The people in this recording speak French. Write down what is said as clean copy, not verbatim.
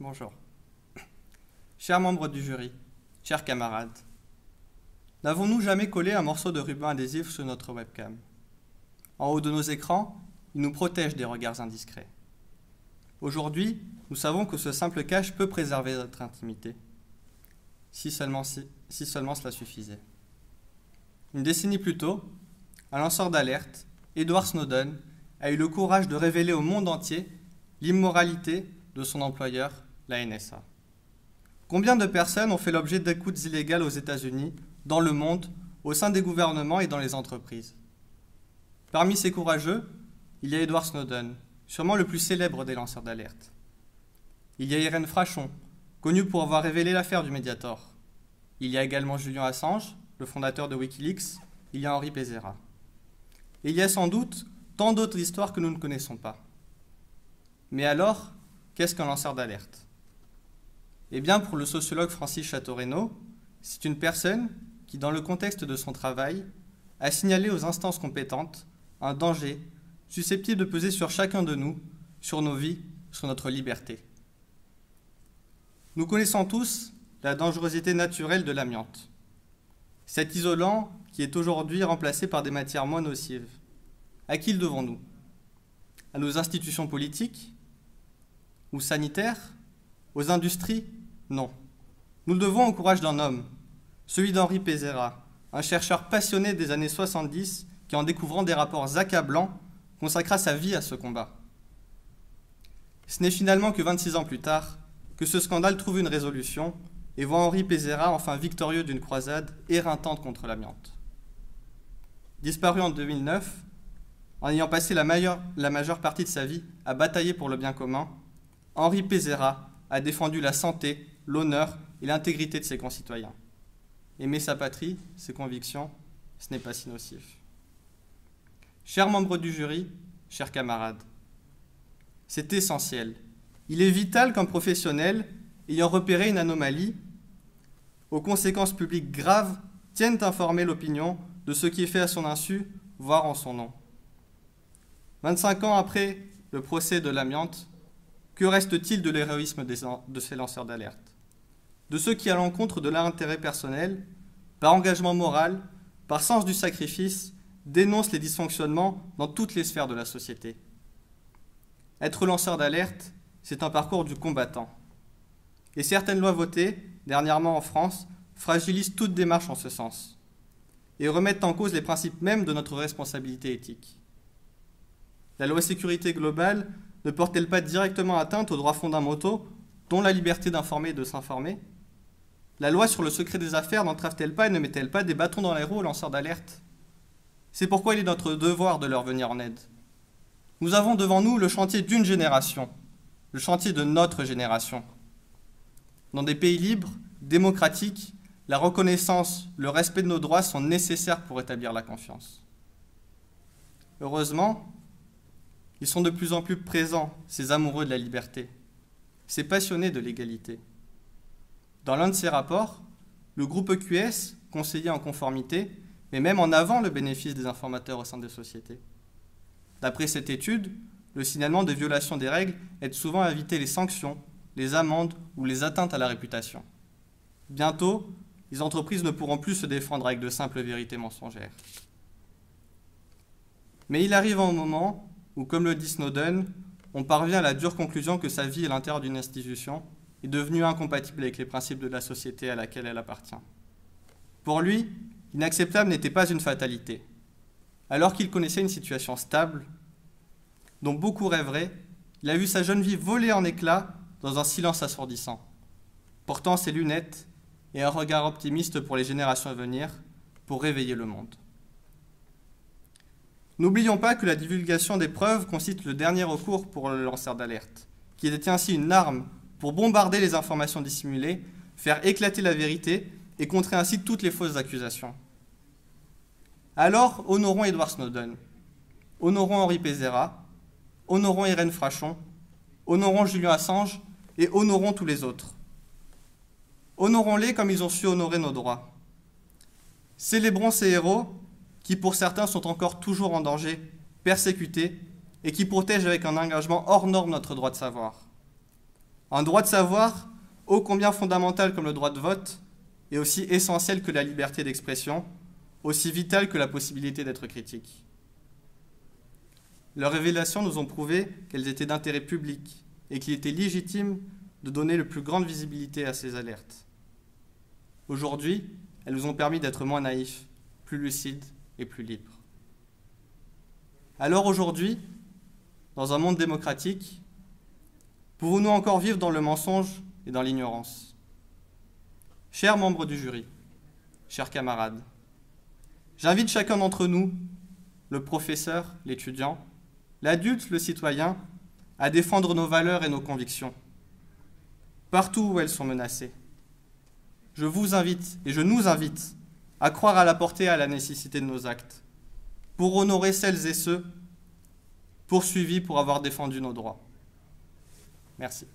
Bonjour. Chers membres du jury, chers camarades, n'avons-nous jamais collé un morceau de ruban adhésif sur notre webcam? En haut de nos écrans, il nous protège des regards indiscrets. Aujourd'hui, nous savons que ce simple cache peut préserver notre intimité. Si seulement cela suffisait. Une décennie plus tôt, un lanceur d'alerte, Edward Snowden, a eu le courage de révéler au monde entier l'immoralité de son employeur, la NSA. Combien de personnes ont fait l'objet d'écoutes illégales aux États-Unis, dans le monde, au sein des gouvernements et dans les entreprises? Parmi ces courageux, il y a Edward Snowden, sûrement le plus célèbre des lanceurs d'alerte. Il y a Irène Frachon, connue pour avoir révélé l'affaire du Mediator. Il y a également Julian Assange, le fondateur de Wikileaks. Il y a Henri Pézéra. Et il y a sans doute tant d'autres histoires que nous ne connaissons pas. Mais alors, qu'est-ce qu'un lanceur d'alerte? Eh bien, pour le sociologue Francis Chateau-Renaud, c'est une personne qui, dans le contexte de son travail, a signalé aux instances compétentes un danger susceptible de peser sur chacun de nous, sur nos vies, sur notre liberté. Nous connaissons tous la dangerosité naturelle de l'amiante. Cet isolant qui est aujourd'hui remplacé par des matières moins nocives. À qui le devons-nous? À nos institutions politiques? Ou sanitaires? Aux industries? Non. Nous le devons au courage d'un homme, celui d'Henri Pézéra, un chercheur passionné des années 70 qui, en découvrant des rapports accablants, consacra sa vie à ce combat. Ce n'est finalement que 26 ans plus tard que ce scandale trouve une résolution et voit Henri Pézéra enfin victorieux d'une croisade éreintante contre l'amiante. Disparu en 2009, en ayant passé la majeure partie de sa vie à batailler pour le bien commun, Henri Pézéra a défendu la santé, l'honneur et l'intégrité de ses concitoyens. Aimer sa patrie, ses convictions, ce n'est pas si nocif. Chers membres du jury, chers camarades, c'est essentiel. Il est vital qu'un professionnel, ayant repéré une anomalie, aux conséquences publiques graves, tienne à informer l'opinion de ce qui est fait à son insu, voire en son nom. 25 ans après le procès de l'amiante, que reste-t-il de l'héroïsme de ces lanceurs d'alerte? De ceux qui, à l'encontre de leur intérêt personnel, par engagement moral, par sens du sacrifice, dénoncent les dysfonctionnements dans toutes les sphères de la société. Être lanceur d'alerte, c'est un parcours du combattant. Et certaines lois votées, dernièrement en France, fragilisent toute démarche en ce sens et remettent en cause les principes mêmes de notre responsabilité éthique. La loi sécurité globale ne porte-t-elle pas directement atteinte aux droits fondamentaux, dont la liberté d'informer et de s'informer? La loi sur le secret des affaires n'entrave-t-elle pas et ne met-elle pas des bâtons dans les roues aux lanceurs d'alerte? C'est pourquoi il est notre devoir de leur venir en aide. Nous avons devant nous le chantier d'une génération, le chantier de notre génération. Dans des pays libres, démocratiques, la reconnaissance, le respect de nos droits sont nécessaires pour établir la confiance. Heureusement, ils sont de plus en plus présents, ces amoureux de la liberté, ces passionnés de l'égalité. Dans l'un de ces rapports, le groupe EQS, conseiller en conformité, met même en avant le bénéfice des informateurs au sein des sociétés. D'après cette étude, le signalement des violations des règles aide souvent à éviter les sanctions, les amendes ou les atteintes à la réputation. Bientôt, les entreprises ne pourront plus se défendre avec de simples vérités mensongères. Mais il arrive un moment où, comme le dit Snowden, on parvient à la dure conclusion que sa vie à l'intérieur d'une institution est devenue incompatible avec les principes de la société à laquelle elle appartient. Pour lui, l'inacceptable n'était pas une fatalité. Alors qu'il connaissait une situation stable, dont beaucoup rêveraient, il a vu sa jeune vie voler en éclats dans un silence assourdissant, portant ses lunettes et un regard optimiste pour les générations à venir, pour réveiller le monde. N'oublions pas que la divulgation des preuves constitue le dernier recours pour le lanceur d'alerte, qui était ainsi une arme pour bombarder les informations dissimulées, faire éclater la vérité et contrer ainsi toutes les fausses accusations. Alors, honorons Edward Snowden, honorons Henri Pézéra, honorons Irène Frachon, honorons Julian Assange et honorons tous les autres. Honorons-les comme ils ont su honorer nos droits. Célébrons ces héros qui, pour certains, sont encore toujours en danger, persécutés et qui protègent avec un engagement hors norme notre droit de savoir. Un droit de savoir, ô combien fondamental comme le droit de vote, et aussi essentiel que la liberté d'expression, aussi vital que la possibilité d'être critique. Leurs révélations nous ont prouvé qu'elles étaient d'intérêt public et qu'il était légitime de donner le plus grande visibilité à ces alertes. Aujourd'hui, elles nous ont permis d'être moins naïfs, plus lucides et plus libres. Alors aujourd'hui, dans un monde démocratique, pouvons-nous encore vivre dans le mensonge et dans l'ignorance? Chers membres du jury, chers camarades, j'invite chacun d'entre nous, le professeur, l'étudiant, l'adulte, le citoyen, à défendre nos valeurs et nos convictions, partout où elles sont menacées. Je vous invite et je nous invite à croire à la portée et à la nécessité de nos actes, pour honorer celles et ceux poursuivis pour avoir défendu nos droits. Merci.